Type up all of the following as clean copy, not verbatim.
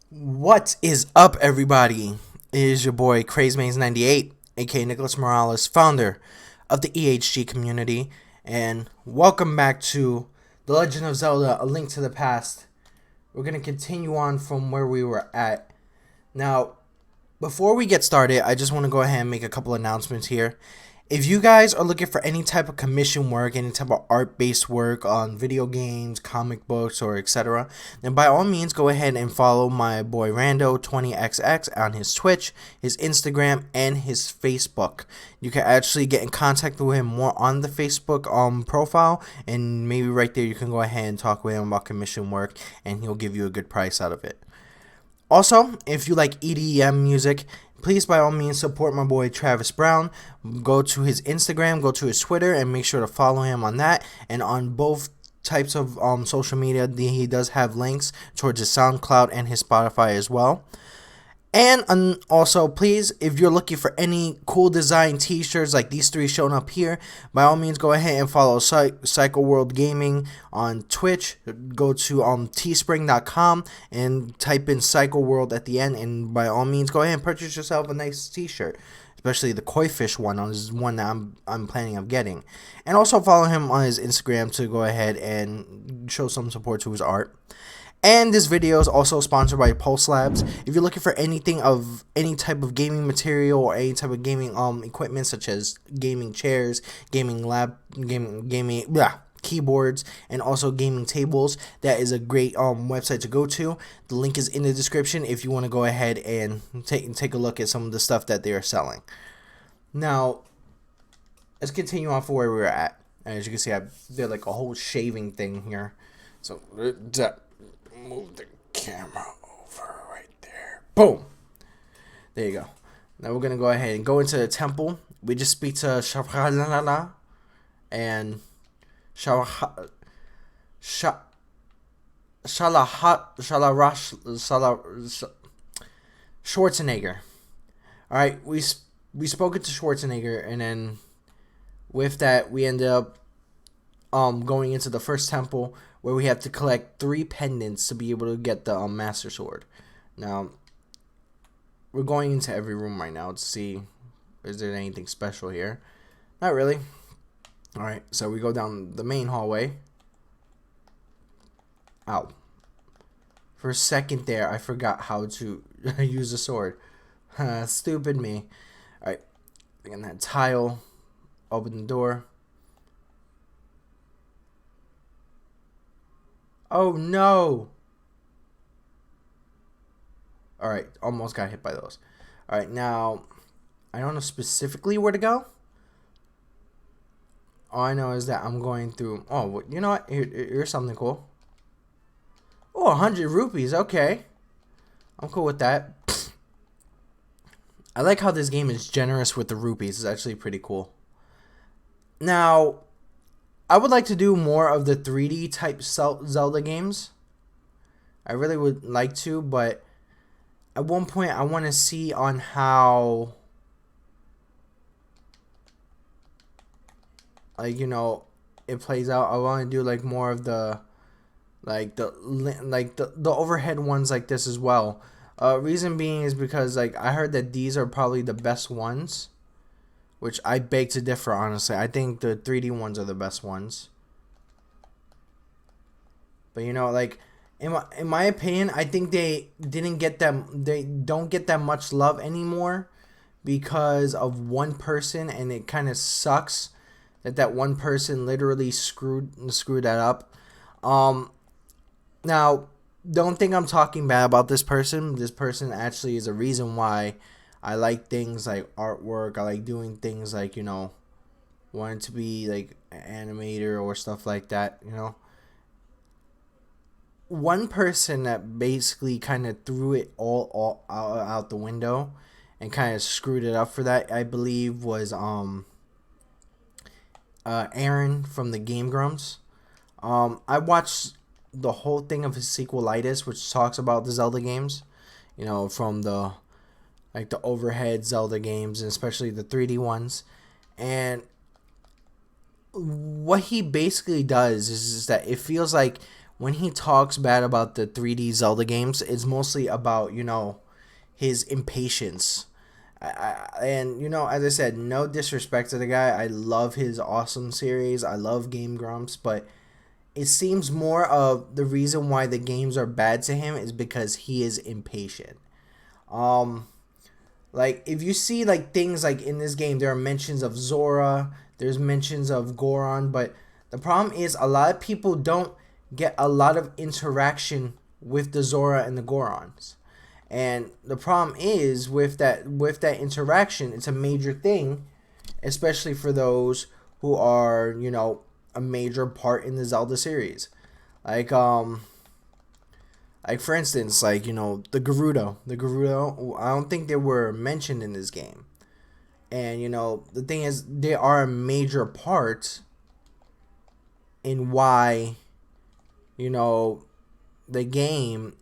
What is up, everybody? It is your boy CrazeMaze98, aka Nicholas Morales, founder of the EHG community, and welcome back to The Legend of Zelda: A Link to the Past. We're gonna continue on from where we were at. Now, before we get started, I just want to go ahead and make a couple announcements here. If you guys are looking for any type of commission work, any type of art-based work on video games, comic books, or etc., then by all means go ahead and follow my boy Rando20XX on his Twitch, his Instagram, and his Facebook. You can actually get in contact with him more on the Facebook profile, and maybe right there you can go ahead and talk with him about commission work, and he'll give you a good price out of it. Also, if you like EDM music, please by all means support my boy Travis Brown. Go to his Instagram, go to his Twitter, and make sure to follow him on that. And on both types of social media, he does have links towards his SoundCloud and his Spotify as well. And also, please, if you're looking for any cool design t-shirts like these three shown up here, by all means, go ahead and follow Psycho World Gaming on Twitch. Go to teespring.com and type in Psycho World at the end. And by all means, go ahead and purchase yourself a nice t-shirt. Especially the koi fish one is one that I'm planning on getting. And also follow him on his Instagram to go ahead and show some support to his art. And this video is also sponsored by Pulse Labs. If you're looking for anything of any type of gaming material or any type of gaming equipment such as gaming chairs, gaming keyboards, and also gaming tables, that is a great website to go to. The link is in the description if you want to go ahead and take a look at some of the stuff that they are selling. Now, let's continue on for where we were at. As you can see, I did like a whole shaving thing here. So move the camera over right there. Boom. There you go. Now we're gonna go ahead and go into the temple. We just speak to Shalalala and Schwarzenegger. All right, we spoke to Schwarzenegger, and then with that we ended up going into the first temple, where we have to collect 3 pendants to be able to get the Master Sword. Now, we're going into every room right now to see is there anything special here. Not really. Alright, so we go down the main hallway. Ow. For a second there, I forgot how to use the sword. Stupid me. Alright, again, that tile. Open the door. Oh no! Alright, almost got hit by those. Alright, now, I don't know specifically where to go. All I know is that I'm going through... Oh, you know what? Here's something cool. Oh, 100 rupees. Okay. I'm cool with that. I like how this game is generous with the rupees. It's actually pretty cool. Now, I would like to do more of the 3D type Zelda games. I really would like to, but at one point I want to see on how, like, you know, it plays out. I want to do like more of the the overhead ones like this as well. Reason being is because like I heard that these are probably the best ones. Which I beg to differ, honestly. I think the 3D ones are the best ones. But you know, like in my opinion, I think they don't get that much love anymore because of one person, and it kind of sucks that one person literally screwed that up. Now, don't think I'm talking bad about this person. This person actually is a reason why I like things like artwork. I like doing things like, you know, wanting to be like an animator or stuff like that, you know. One person that basically kind of threw it all out the window and kind of screwed it up for that, I believe, was Aaron from the Game Grumps. I watched the whole thing of his sequelitis, which talks about the Zelda games, you know, from the like the overhead Zelda games, and especially the 3D ones. And what he basically does is that it feels like when he talks bad about the 3D Zelda games, it's mostly about, his impatience. And, as I said, no disrespect to the guy. I love his awesome series. I love Game Grumps, but it seems more of the reason why the games are bad to him is because he is impatient. Um, like if you see like things like in this game, there are mentions of Zora, there's mentions of Goron, but the problem is a lot of people don't get a lot of interaction with the Zora and the Gorons. And the problem is with that interaction, it's a major thing, especially for those who are, a major part in the Zelda series. Like like for instance, like the Gerudo. I don't think they were mentioned in this game, and the thing is, they are a major part in why the game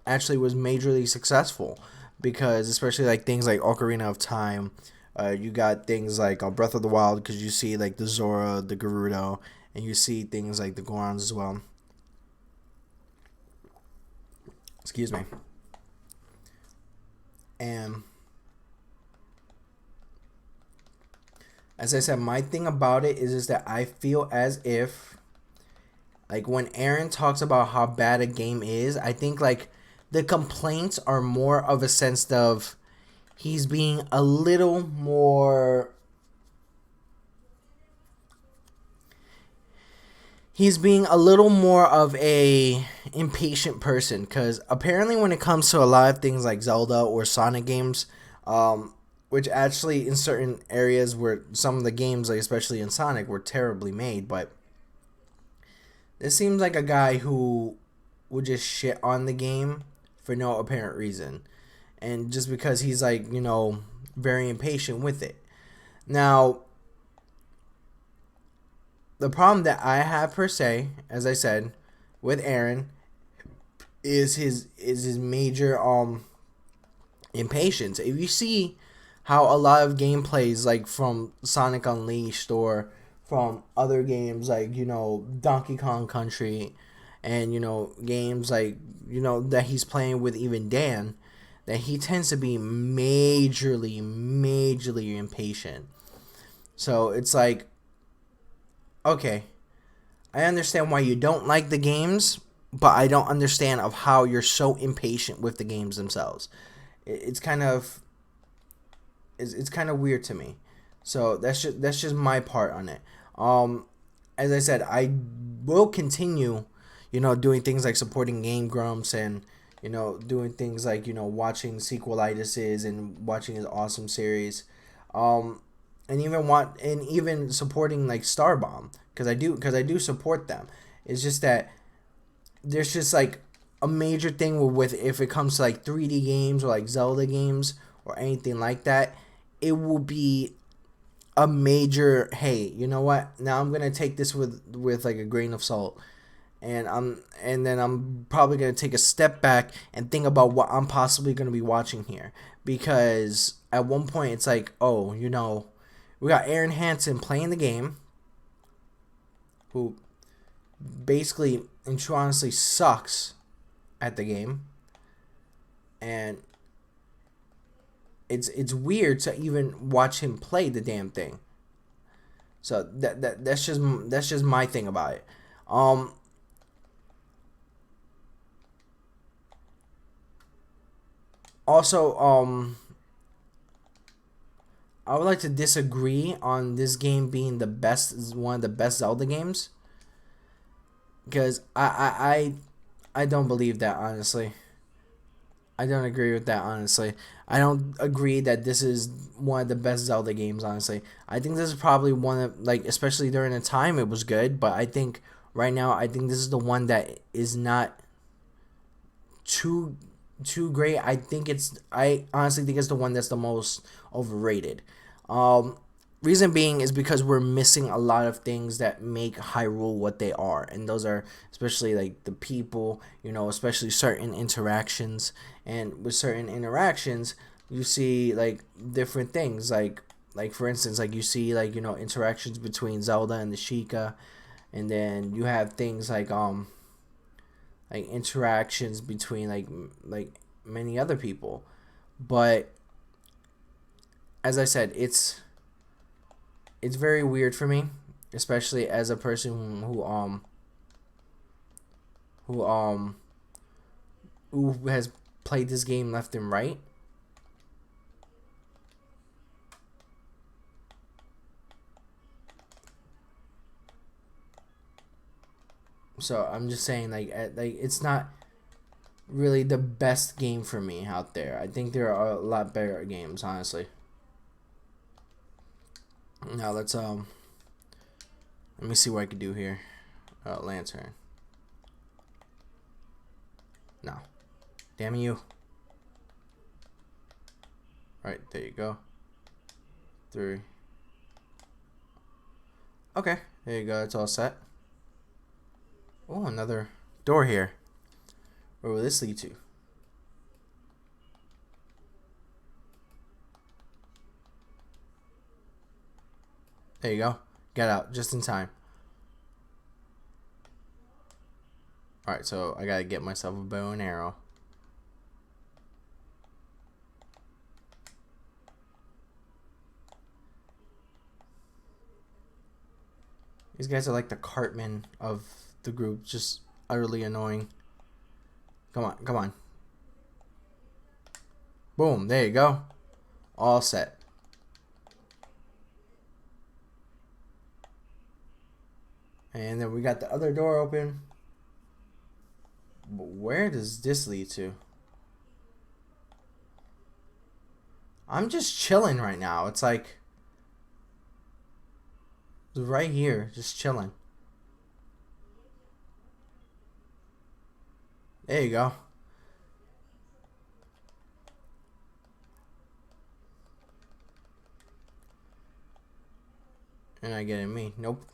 actually was majorly successful, because especially like things like Ocarina of Time, you got things like Breath of the Wild, because you see like the Zora, the Gerudo, and you see things like the Gorons as well. Excuse me. And as I said, my thing about it is that I feel as if, like, when Erin talks about how bad a game is, I think like the complaints are more of a sense of he's being a little more. He's being a little more of a impatient person, because apparently when it comes to a lot of things like Zelda or Sonic games, which actually in certain areas where some of the games, like especially in Sonic, were terribly made, but this seems like a guy who would just shit on the game for no apparent reason, and just because he's like very impatient with it. Now, the problem that I have per se, as I said, with Erin, is his major impatience. If you see how a lot of gameplays like from Sonic Unleashed or from other games like Donkey Kong Country, and games like that he's playing with even Dan, that he tends to be majorly impatient. So it's like, okay, I understand why you don't like the games, but I don't understand of how you're so impatient with the games themselves. It's kind of it's kind of weird to me. So that's just my part on it. As I said, I will continue, doing things like supporting Game Grumps, and doing things like watching sequelitises and watching his awesome series, and even supporting like Starbomb, because I do support them. It's just that there's just like a major thing with if it comes to like 3D games or like Zelda games or anything like that, it will be a major, hey, you know what? Now I'm gonna take this with like a grain of salt, and then I'm probably gonna take a step back and think about what I'm possibly gonna be watching here, because at one point it's like, oh, we got Aaron Hansen playing the game, who basically and true honestly sucks at the game, and it's weird to even watch him play the damn thing. So that's just my thing about it. Also, I would like to disagree on this game being one of the best Zelda games, because I don't believe that, honestly. I don't agree with that, honestly. I don't agree that this is one of the best Zelda games, honestly. I think this is probably one of, like, especially during the time it was good, but I think right now, I think this is the one that is not too great. I honestly think it's the one that's the most overrated. Reason being is because we're missing a lot of things that make Hyrule what they are, and those are especially like the people, especially certain interactions, and with certain interactions, you see like different things, like for instance, like you see like interactions between Zelda and the Sheikah, and then you have things like like interactions between like many other people. But as I said, it's very weird for me, especially as a person who who has played this game left and right. So I'm just saying, like it's not really the best game for me out there. I think there are a lot better games, honestly. Now let me see what I can do here. Lantern. No. Damn you. Alright, there you go. 3. Okay, there you go. It's all set. Oh, another door here. Where will this lead to? There you go. Get out just in time. Alright, so I gotta get myself a bow and arrow. These guys are like the Cartman of the group, just utterly annoying. Come on, come on. Boom, there you go. All set. And then we got the other door open. But where does this lead to? I'm just chilling right now. It's like right here, just chilling. There you go. And I getting me. Nope.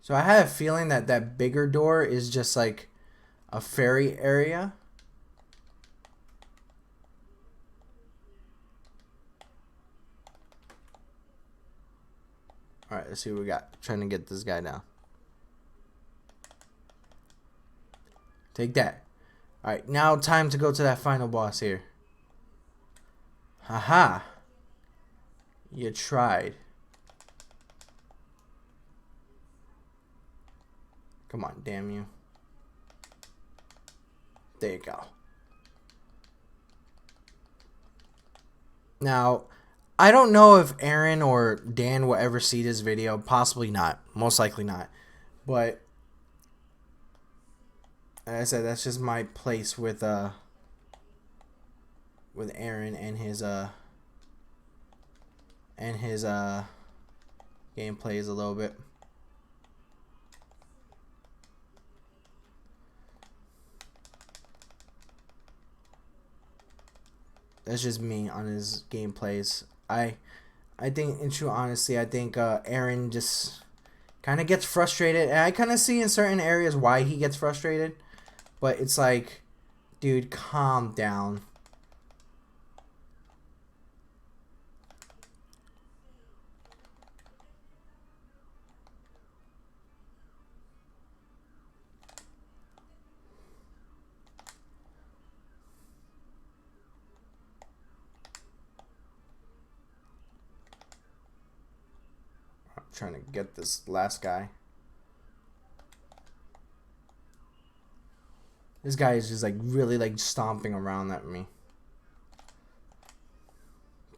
So I had a feeling that that bigger door is just like a fairy area. Alright, let's see what we got. Trying to get this guy down. Take that. Alright, now time to go to that final boss here. Haha. You tried. Come on, damn you. There you go. Now, I don't know if Erin or Dan will ever see this video. Possibly not. Most likely not. But as I said, that's just my place with Erin and his gameplays a little bit. That's just me on his gameplays. I think, in true honesty, I think Erin just kind of gets frustrated, and I kind of see in certain areas why he gets frustrated. But it's like, dude, calm down. Trying to get this last guy. This guy is just like really like stomping around at me.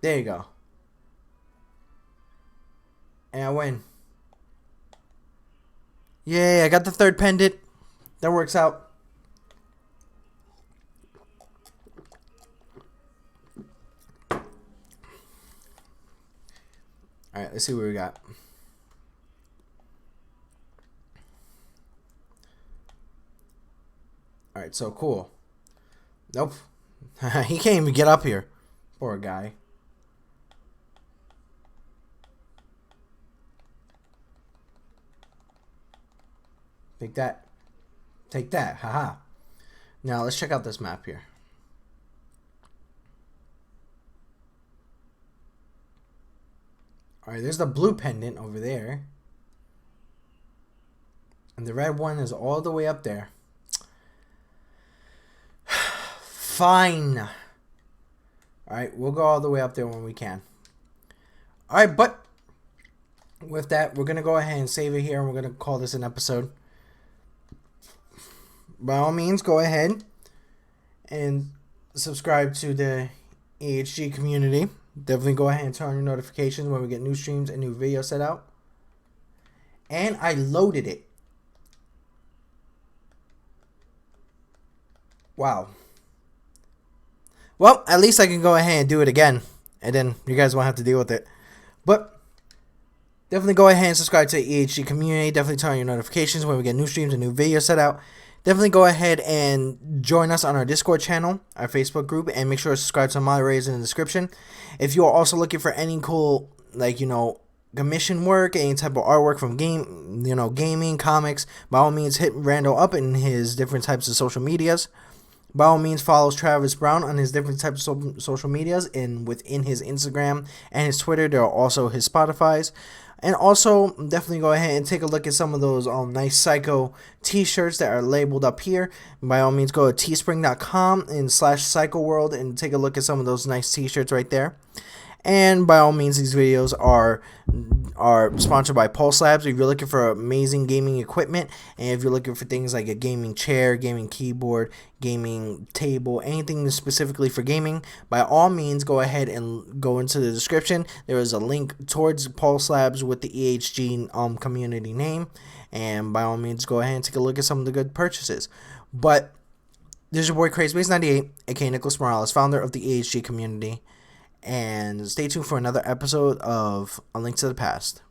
There you go. And I win. Yay, I got the third pendant. That works out. Alright, let's see what we got. Alright, so cool. Nope. He can't even get up here. Poor guy. Take that. Take that. Haha. Now, let's check out this map here. Alright, there's the blue pendant over there. And And the red one is all the way up there. Fine. Alright, we'll go all the way up there when we can. Alright, but with that, we're going to go ahead and save it here, and we're going to call this an episode. By all means, go ahead and subscribe to the EHG community. Definitely go ahead and turn on your notifications when we get new streams and new videos set out. And I loaded it. Wow. Well, at least I can go ahead and do it again, and then you guys won't have to deal with it. But definitely go ahead and subscribe to the EHG community. Definitely turn on your notifications when we get new streams and new videos set out. Definitely go ahead and join us on our Discord channel, our Facebook group, and make sure to subscribe to the moderators in the description. If you are also looking for any cool, commission work, any type of artwork from gaming, comics, by all means, hit Randall up in his different types of social medias. By all means, follow Travis Brown on his different types of social medias, and within his Instagram and his Twitter, there are also his Spotify's. And also, definitely go ahead and take a look at some of those nice Psycho t-shirts that are labeled up here. By all means, go to teespring.com and /Psycho World and take a look at some of those nice t-shirts right there. And by all means, these videos are sponsored by Pulse Labs. If you're looking for amazing gaming equipment, and if you're looking for things like a gaming chair, gaming keyboard, gaming table, anything specifically for gaming, by all means, go ahead and go into the description. There is a link towards Pulse Labs with the EHG community name, and by all means, go ahead and take a look at some of the good purchases. But this is your boy CrazyBase98, aka Nicholas Morales, founder of the EHG community. And stay tuned for another episode of A Link to the Past.